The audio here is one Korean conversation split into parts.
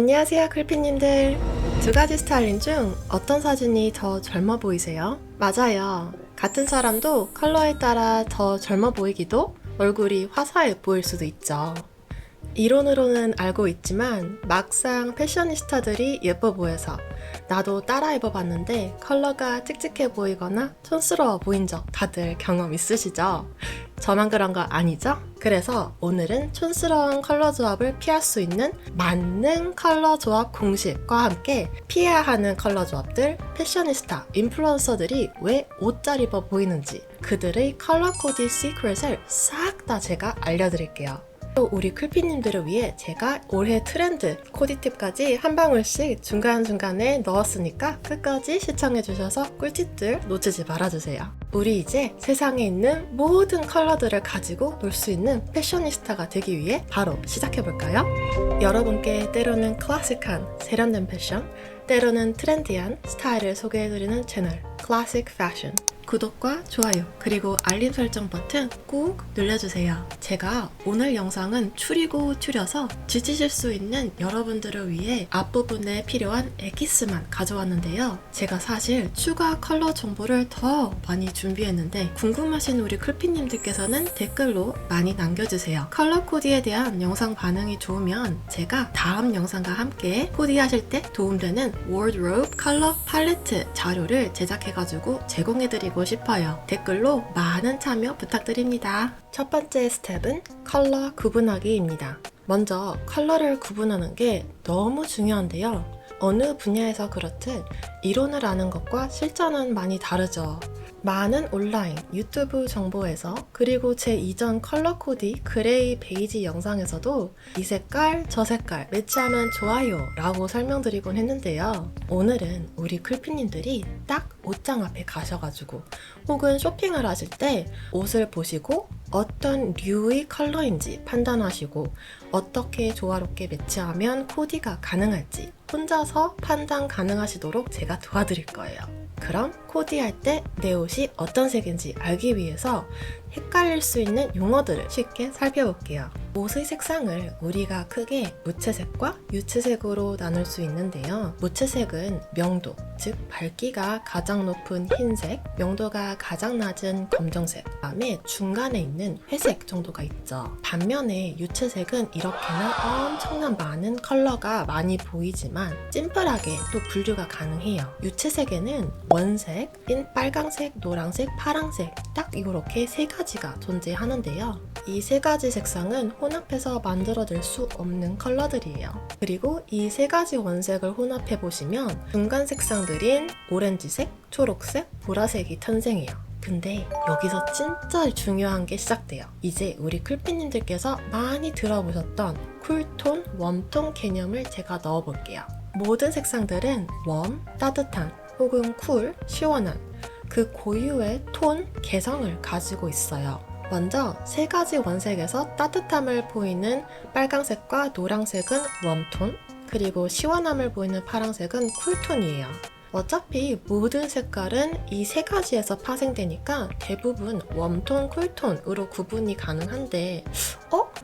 안녕하세요 클피님들. 두 가지 스타일링 중 어떤 사진이 더 젊어 보이세요? 맞아요. 같은 사람도 컬러에 따라 더 젊어 보이기도 얼굴이 화사해 보일 수도 있죠. 이론으로는 알고 있지만 막상 패셔니스타들이 예뻐 보여서 나도 따라 입어봤는데 컬러가 칙칙해 보이거나 촌스러워 보인 적 다들 경험 있으시죠? 저만 그런 거 아니죠? 그래서 오늘은 촌스러운 컬러 조합을 피할 수 있는 만능 컬러 조합 공식과 함께 피해야 하는 컬러 조합들, 패셔니스타, 인플루언서들이 왜 옷 잘 입어 보이는지 그들의 컬러 코디 시크릿을 싹 다 제가 알려드릴게요. 또 우리 클피님들을 위해 제가 올해 트렌드 코디 팁까지 한 방울씩 중간중간에 넣었으니까 끝까지 시청해주셔서 꿀팁들 놓치지 말아주세요. 우리 이제 세상에 있는 모든 컬러들을 가지고 놀 수 있는 패셔니스타가 되기 위해 바로 시작해볼까요? 여러분께 때로는 클래식한 세련된 패션, 때로는 트렌디한 스타일을 소개해드리는 채널 클래식 패션. 구독과 좋아요 그리고 알림 설정 버튼 꾹 눌러주세요. 제가 오늘 영상은 줄여서 지치실 수 있는 여러분들을 위해 앞부분에 필요한 엑기스만 가져왔는데요. 제가 사실 추가 컬러 정보를 더 많이 준비했는데 궁금하신 우리 클피님들께서는 댓글로 많이 남겨주세요. 컬러 코디에 대한 영상 반응이 좋으면 제가 다음 영상과 함께 코디하실 때 도움되는 워드로브 컬러 팔레트 자료를 제작해가지고 제공해드리고 싶어요. 댓글로 많은 참여 부탁드립니다. 첫 번째 스텝은 컬러 구분하기입니다. 먼저 컬러를 구분하는 게 너무 중요한데요. 어느 분야에서 그렇듯 이론을 아는 것과 실전은 많이 다르죠. 많은 온라인, 유튜브 정보에서 그리고 제 이전 컬러 코디 그레이 베이지 영상에서도 이 색깔, 저 색깔 매치하면 좋아요 라고 설명드리곤 했는데요. 오늘은 우리 클피님들이 딱 옷장 앞에 가셔가지고 혹은 쇼핑을 하실 때 옷을 보시고 어떤 류의 컬러인지 판단하시고 어떻게 조화롭게 매치하면 코디가 가능할지 혼자서 판단 가능하시도록 제가 도와드릴 거예요. 그럼 코디할 때 내 옷이 어떤 색인지 알기 위해서 헷갈릴 수 있는 용어들을 쉽게 살펴볼게요. 옷의 색상을 우리가 크게 무채색과 유채색으로 나눌 수 있는데요. 무채색은 명도, 즉 밝기가 가장 높은 흰색, 명도가 가장 낮은 검정색, 그다음에 중간에 있는 회색 정도가 있죠. 반면에 유채색은 이렇게나 엄청난 많은 컬러가 많이 보이지만 심플하게 또 분류가 가능해요. 유채색에는 원색, 빨강색, 노란색, 파란색 딱 이렇게 세 가지가 존재하는데요. 이 세 가지 색상은 혼합해서 만들어낼 수 없는 컬러들이에요. 그리고 이 세 가지 원색을 혼합해 보시면 중간 색상들인 오렌지색, 초록색, 보라색이 탄생해요. 근데 여기서 진짜 중요한 게 시작돼요. 이제 우리 클피님들께서 많이 들어보셨던 쿨톤, 웜톤 개념을 제가 넣어볼게요. 모든 색상들은 웜, 따뜻한, 혹은 쿨, 시원한 그 고유의 톤, 개성을 가지고 있어요. 먼저 세 가지 원색에서 따뜻함을 보이는 빨강색과 노란색은 웜톤, 그리고 시원함을 보이는 파란색은 쿨톤이에요. 어차피 모든 색깔은 이 세 가지에서 파생되니까 대부분 웜톤, 쿨톤으로 구분이 가능한데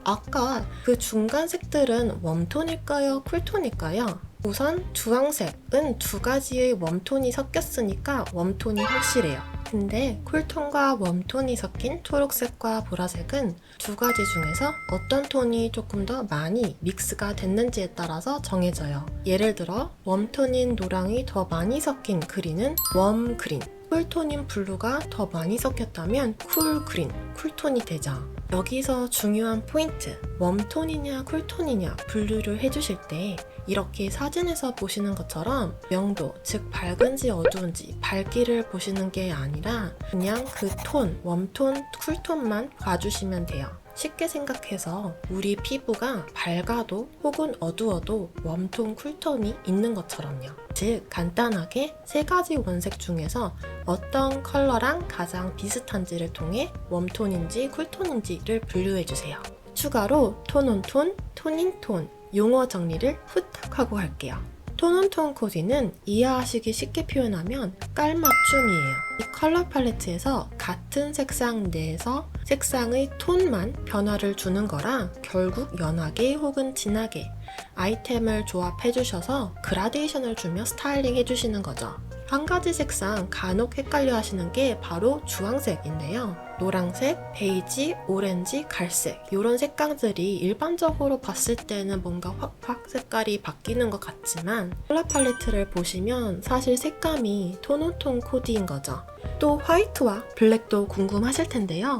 아까 그 중간 색들은 웜톤일까요? 쿨톤일까요? 우선 주황색은 두 가지의 웜톤이 섞였으니까 웜톤이 확실해요. 근데 쿨톤과 웜톤이 섞인 초록색과 보라색은 두 가지 중에서 어떤 톤이 조금 더 많이 믹스가 됐는지에 따라서 정해져요. 예를 들어 웜톤인 노랑이 더 많이 섞인 그린은 웜그린, 쿨톤인 블루가 더 많이 섞였다면 쿨그린, 쿨톤이 되죠. 여기서 중요한 포인트, 웜톤이냐 쿨톤이냐 분류를 해주실 때 이렇게 사진에서 보시는 것처럼 명도, 즉 밝은지 어두운지 밝기를 보시는 게 아니라 그냥 그 톤, 웜톤, 쿨톤만 봐주시면 돼요. 쉽게 생각해서 우리 피부가 밝아도 혹은 어두워도 웜톤, 쿨톤이 있는 것처럼요. 즉 간단하게 세 가지 원색 중에서 어떤 컬러랑 가장 비슷한지를 통해 웜톤인지 쿨톤인지를 분류해주세요. 추가로 톤온톤, 톤인톤 용어 정리를 후딱 하고 할게요. 톤온톤 코디는 이해하시기 쉽게 표현하면 깔맞춤이에요. 이 컬러 팔레트에서 같은 색상 내에서 색상의 톤만 변화를 주는 거라 결국 연하게 혹은 진하게 아이템을 조합해 주셔서 그라데이션을 주며 스타일링 해주시는 거죠. 한 가지 색상 간혹 헷갈려 하시는 게 바로 주황색인데요. 노란색, 베이지, 오렌지, 갈색 이런 색감들이 일반적으로 봤을 때는 뭔가 확확 색깔이 바뀌는 것 같지만 컬러 팔레트를 보시면 사실 색감이 톤온톤 코디인 거죠. 또 화이트와 블랙도 궁금하실 텐데요.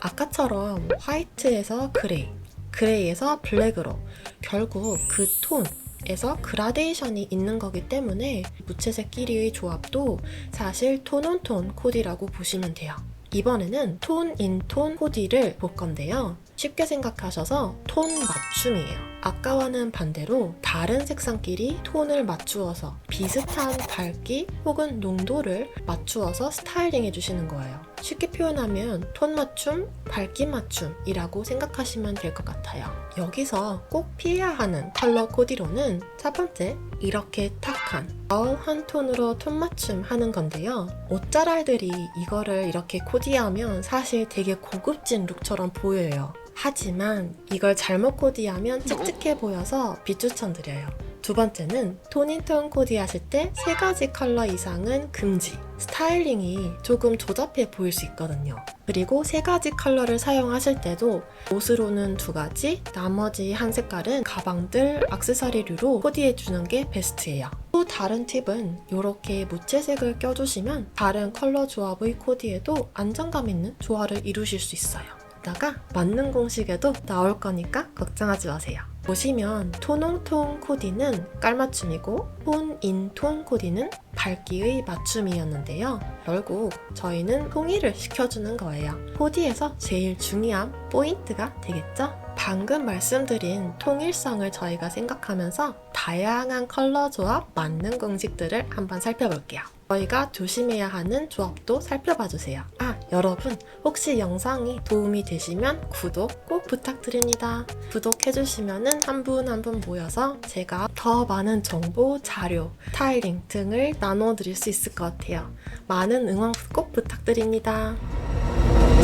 아까처럼 화이트에서 그레이, 그레이에서 블랙으로 결국 그 톤에서 그라데이션이 있는 거기 때문에 무채색끼리의 조합도 사실 톤온톤 코디라고 보시면 돼요. 이번에는 톤 인 톤 코디를 볼 건데요. 쉽게 생각하셔서 톤 맞춤이에요. 아까와는 반대로 다른 색상끼리 톤을 맞추어서 비슷한 밝기 혹은 농도를 맞추어서 스타일링 해주시는 거예요. 쉽게 표현하면 톤 맞춤, 밝기 맞춤이라고 생각하시면 될 것 같아요. 여기서 꼭 피해야 하는 컬러 코디로는 첫 번째, 이렇게 탁한 가운한 톤으로 톤 맞춤 하는 건데요. 옷자랄들이 이거를 이렇게 코디하면 사실 되게 고급진 룩처럼 보여요. 하지만 이걸 잘못 코디하면 칙칙해 보여서 비추천드려요. 두 번째는 톤인톤 코디하실 때 3가지 컬러 이상은 금지. 스타일링이 조금 조잡해 보일 수 있거든요. 그리고 3가지 컬러를 사용하실 때도 옷으로는 2가지, 나머지 한 색깔은 가방들, 액세서리류로 코디해주는 게 베스트예요. 또 다른 팁은 이렇게 무채색을 껴주시면 다른 컬러 조합의 코디에도 안정감 있는 조화를 이루실 수 있어요. 이따가 맞는 공식에도 나올 거니까 걱정하지 마세요. 보시면 톤온톤 코디는 깔맞춤이고 톤인톤 코디는 밝기의 맞춤이었는데요. 결국 저희는 통일을 시켜주는 거예요. 코디에서 제일 중요한 포인트가 되겠죠? 방금 말씀드린 통일성을 저희가 생각하면서 다양한 컬러 조합 맞는 공식들을 한번 살펴볼게요. 저희가 조심해야 하는 조합도 살펴봐 주세요. 여러분 혹시 영상이 도움이 되시면 구독 꼭 부탁드립니다. 구독해주시면 한 분 한 분 모여서 제가 더 많은 정보, 자료, 스타일링 등을 나눠드릴 수 있을 것 같아요. 많은 응원 꼭 부탁드립니다.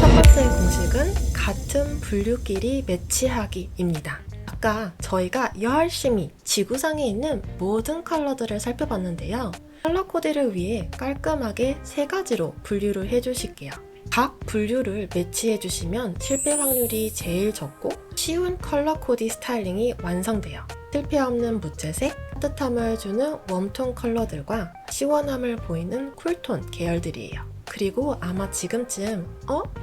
첫 번째 공식은 같은 분류끼리 매치하기입니다. 아까 저희가 열심히 지구상에 있는 모든 컬러들을 살펴봤는데요. 컬러 코디를 위해 깔끔하게 3가지로 분류를 해주실게요. 각 분류를 매치해주시면 실패 확률이 제일 적고 쉬운 컬러 코디 스타일링이 완성돼요. 실패 없는 무채색, 따뜻함을 주는 웜톤 컬러들과 시원함을 보이는 쿨톤 계열들이에요. 그리고 아마 지금쯤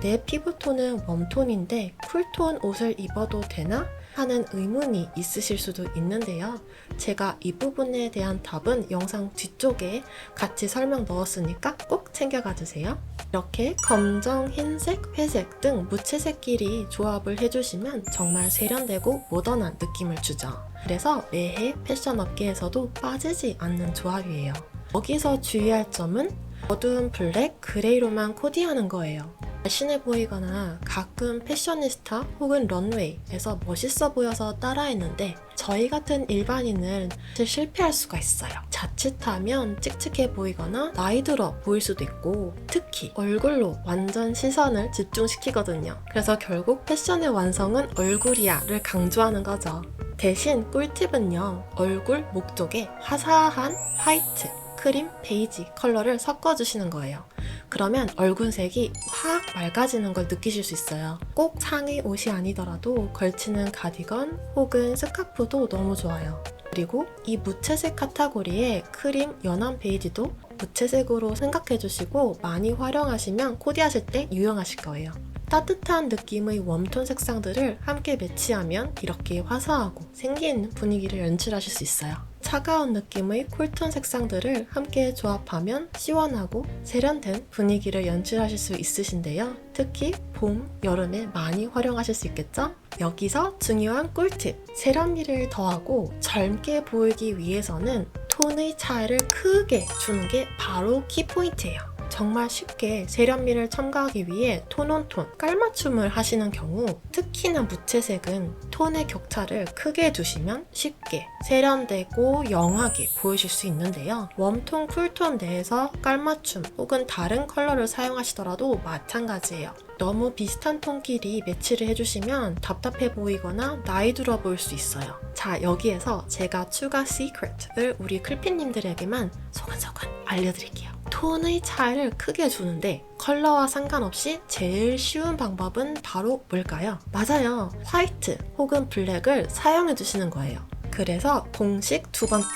내 피부톤은 웜톤인데 쿨톤 옷을 입어도 되나? 하는 의문이 있으실 수도 있는데요. 제가 이 부분에 대한 답은 영상 뒤쪽에 같이 설명 넣었으니까 꼭 챙겨가 주세요. 이렇게 검정, 흰색, 회색 등 무채색끼리 조합을 해주시면 정말 세련되고 모던한 느낌을 주죠. 그래서 매해 패션 업계에서도 빠지지 않는 조합이에요. 여기서 주의할 점은 어두운 블랙, 그레이로만 코디하는 거예요. 날씬해 보이거나 가끔 패셔니스타 혹은 런웨이에서 멋있어 보여서 따라했는데 저희 같은 일반인은 사실 실패할 수가 있어요. 자칫하면 칙칙해 보이거나 나이 들어 보일 수도 있고 특히 얼굴로 완전 시선을 집중시키거든요. 그래서 결국 패션의 완성은 얼굴이야를 강조하는 거죠. 대신 꿀팁은요. 얼굴 목 쪽에 화사한 화이트, 크림, 베이지 컬러를 섞어주시는 거예요. 그러면 얼굴색이 확 맑아지는 걸 느끼실 수 있어요. 꼭 상의 옷이 아니더라도 걸치는 가디건 혹은 스카프도 너무 좋아요. 그리고 이 무채색 카테고리의 크림, 연한 베이지도 무채색으로 생각해주시고 많이 활용하시면 코디하실 때 유용하실 거예요. 따뜻한 느낌의 웜톤 색상들을 함께 매치하면 이렇게 화사하고 생기있는 분위기를 연출하실 수 있어요. 차가운 느낌의 쿨톤 색상들을 함께 조합하면 시원하고 세련된 분위기를 연출하실 수 있으신데요. 특히 봄, 여름에 많이 활용하실 수 있겠죠? 여기서 중요한 꿀팁! 세련미를 더하고 젊게 보이기 위해서는 톤의 차이를 크게 주는 게 바로 키포인트예요. 정말 쉽게 세련미를 첨가하기 위해 톤온톤, 깔맞춤을 하시는 경우 특히나 무채색은 톤의 격차를 크게 두시면 쉽게 세련되고 영하게 보이실 수 있는데요. 웜톤, 쿨톤 내에서 깔맞춤 혹은 다른 컬러를 사용하시더라도 마찬가지예요. 너무 비슷한 톤끼리 매치를 해주시면 답답해 보이거나 나이 들어 보일 수 있어요. 자, 여기에서 제가 추가 시크릿을 우리 클피님들에게만 소근소근 알려드릴게요. 톤의 차이를 크게 주는데 컬러와 상관없이 제일 쉬운 방법은 바로 뭘까요? 맞아요. 화이트 혹은 블랙을 사용해 주시는 거예요. 그래서 공식 두 번째,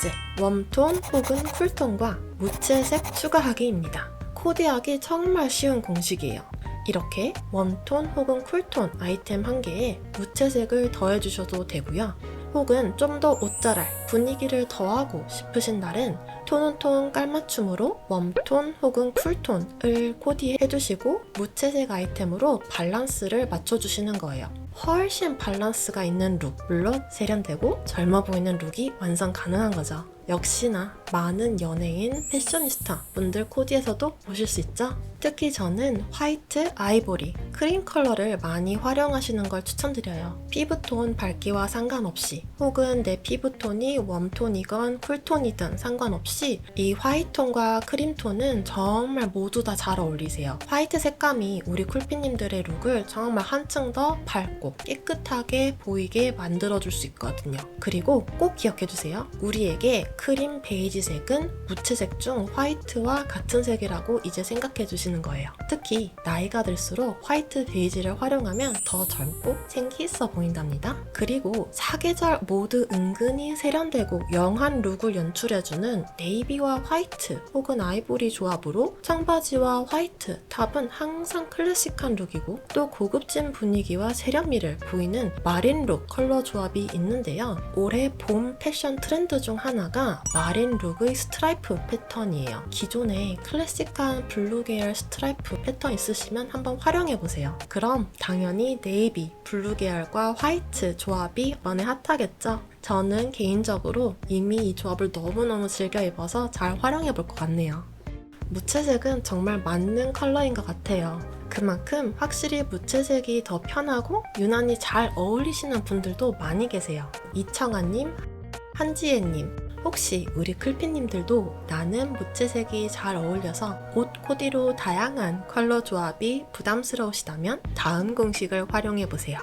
웜톤 혹은 쿨톤과 무채색 추가하기입니다. 코디하기 정말 쉬운 공식이에요. 이렇게 웜톤 혹은 쿨톤 아이템 한 개에 무채색을 더해주셔도 되고요. 혹은 좀 더 옷자랄 분위기를 더하고 싶으신 날은 톤온톤 깔맞춤으로 웜톤 혹은 쿨톤을 코디해주시고 무채색 아이템으로 밸런스를 맞춰주시는 거예요. 훨씬 밸런스가 있는 룩, 물론 세련되고 젊어 보이는 룩이 완성 가능한 거죠. 역시나 많은 연예인, 패셔니스타 분들 코디에서도 보실 수 있죠? 특히 저는 화이트, 아이보리, 크림 컬러를 많이 활용하시는 걸 추천드려요. 피부톤 밝기와 상관없이 혹은 내 피부톤이 웜톤이건 쿨톤이든 상관없이 이 화이트톤과 크림톤은 정말 모두 다 잘 어울리세요. 화이트 색감이 우리 쿨피님들의 룩을 정말 한층 더 밝고 깨끗하게 보이게 만들어줄 수 있거든요. 그리고 꼭 기억해주세요. 우리에게 크림 베이지색은 무채색 중 화이트와 같은 색이라고 이제 생각해 주시는 거예요. 특히 나이가 들수록 화이트 베이지를 활용하면 더 젊고 생기 있어 보인답니다. 그리고 사계절 모두 은근히 세련되고 영한 룩을 연출해주는 네이비와 화이트 혹은 아이보리 조합으로 청바지와 화이트 탑은 항상 클래식한 룩이고 또 고급진 분위기와 세련미를 보이는 마린 룩 컬러 조합이 있는데요. 올해 봄 패션 트렌드 중 하나가 마린 룩의 스트라이프 패턴이에요. 기존에 클래식한 블루 계열 스트라이프 패턴 있으시면 한번 활용해보세요. 그럼 당연히 네이비, 블루 계열과 화이트 조합이 이번에 핫하겠죠? 저는 개인적으로 이미 이 조합을 너무너무 즐겨 입어서 잘 활용해볼 것 같네요. 무채색은 정말 맞는 컬러인 것 같아요. 그만큼 확실히 무채색이 더 편하고 유난히 잘 어울리시는 분들도 많이 계세요. 이청아님, 한지혜님, 혹시 우리 클피님들도 나는 무채색이 잘 어울려서 옷 코디로 다양한 컬러 조합이 부담스러우시다면 다음 공식을 활용해보세요.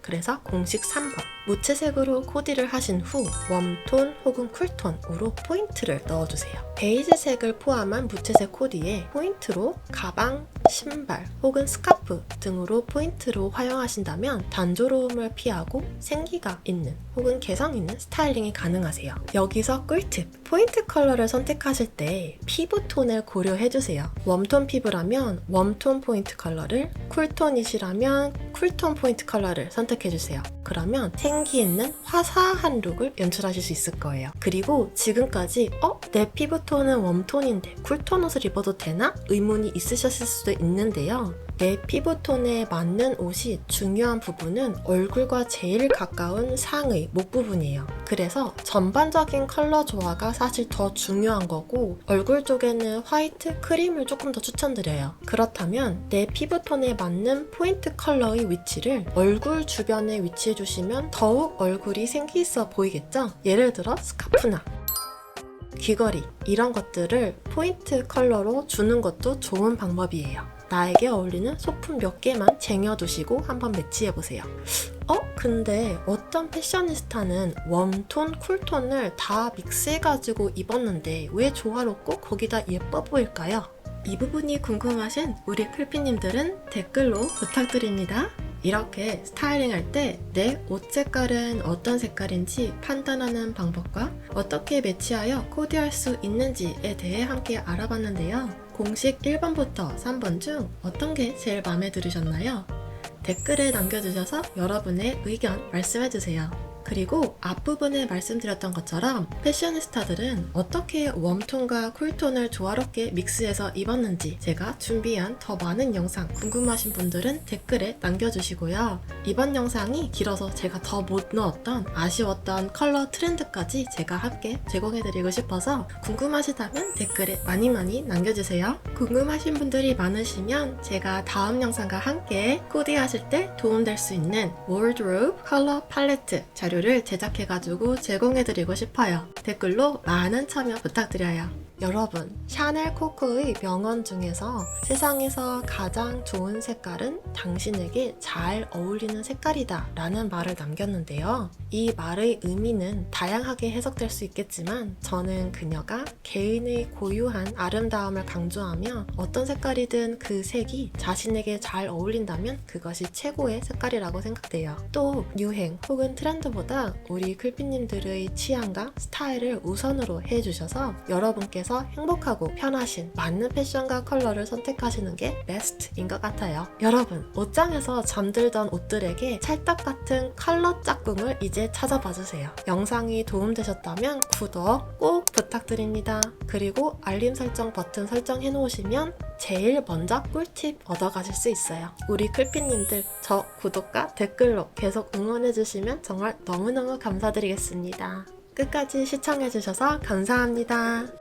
그래서 공식 3번, 무채색으로 코디를 하신 후 웜톤 혹은 쿨톤으로 포인트를 넣어주세요. 베이지색을 포함한 무채색 코디에 포인트로 가방, 신발 혹은 스카프 등으로 포인트로 활용하신다면 단조로움을 피하고 생기가 있는 혹은 개성 있는 스타일링이 가능하세요. 여기서 꿀팁! 포인트 컬러를 선택하실 때 피부톤을 고려해주세요. 웜톤 피부라면 웜톤 포인트 컬러를, 쿨톤이시라면 쿨톤 포인트 컬러를 선택해주세요. 그러면 생기 있는 화사한 룩을 연출하실 수 있을 거예요. 그리고 지금까지 내 피부톤은 웜톤인데 쿨톤 옷을 입어도 되나? 의문이 있으셨을 수도 있는데요. 내 피부톤에 맞는 옷이 중요한 부분은 얼굴과 제일 가까운 상의, 목 부분이에요. 그래서 전반적인 컬러 조화가 사실 더 중요한 거고 얼굴 쪽에는 화이트, 크림을 조금 더 추천드려요. 그렇다면 내 피부톤에 맞는 포인트 컬러의 위치를 얼굴 주변에 위치해 주시면 더욱 얼굴이 생기 있어 보이겠죠? 예를 들어 스카프나 귀걸이 이런 것들을 포인트 컬러로 주는 것도 좋은 방법이에요. 나에게 어울리는 소품 몇 개만 쟁여두시고 한번 매치해보세요. 근데 어떤 패셔니스타는 웜톤, 쿨톤을 다 믹스해가지고 입었는데 왜 조화롭고 거기다 예뻐 보일까요? 이 부분이 궁금하신 우리 클피님들은 댓글로 부탁드립니다. 이렇게 스타일링 할 때 내 옷 색깔은 어떤 색깔인지 판단하는 방법과 어떻게 매치하여 코디할 수 있는지에 대해 함께 알아봤는데요. 공식 1번부터 3번 중 어떤 게 제일 마음에 들으셨나요? 댓글에 남겨주셔서 여러분의 의견 말씀해주세요. 그리고 앞부분에 말씀드렸던 것처럼 패셔니스타들은 어떻게 웜톤과 쿨톤을 조화롭게 믹스해서 입었는지 제가 준비한 더 많은 영상 궁금하신 분들은 댓글에 남겨주시고요. 이번 영상이 길어서 제가 더 못 넣었던 아쉬웠던 컬러 트렌드까지 제가 함께 제공해드리고 싶어서 궁금하시다면 댓글에 많이 남겨주세요. 궁금하신 분들이 많으시면 제가 다음 영상과 함께 코디하실 때 도움될 수 있는 wardrobe 컬러 팔레트 자료를 제작해가지고 제공해드리고 싶어요. 댓글로 많은 참여 부탁드려요. 여러분, 샤넬 코코의 명언 중에서 세상에서 가장 좋은 색깔은 당신에게 잘 어울리는 색깔이다 라는 말을 남겼는데요. 이 말의 의미는 다양하게 해석될 수 있겠지만 저는 그녀가 개인의 고유한 아름다움을 강조하며 어떤 색깔이든 그 색이 자신에게 잘 어울린다면 그것이 최고의 색깔이라고 생각돼요. 또 유행 혹은 트렌드보다 우리 클피님들의 취향과 스타일을 우선으로 해주셔서 여러분께서 행복하고 편하신 맞는 패션과 컬러를 선택하시는 게 베스트인 것 같아요. 여러분, 옷장에서 잠들던 옷들에게 찰떡 같은 컬러 짝꿍을 이제 찾아봐주세요. 영상이 도움되셨다면 구독 꼭 부탁드립니다. 그리고 알림 설정 버튼 설정해 놓으시면 제일 먼저 꿀팁 얻어가실 수 있어요. 우리 클피님들 저 구독과 댓글로 계속 응원해주시면 정말 너무너무 감사드리겠습니다. 끝까지 시청해주셔서 감사합니다.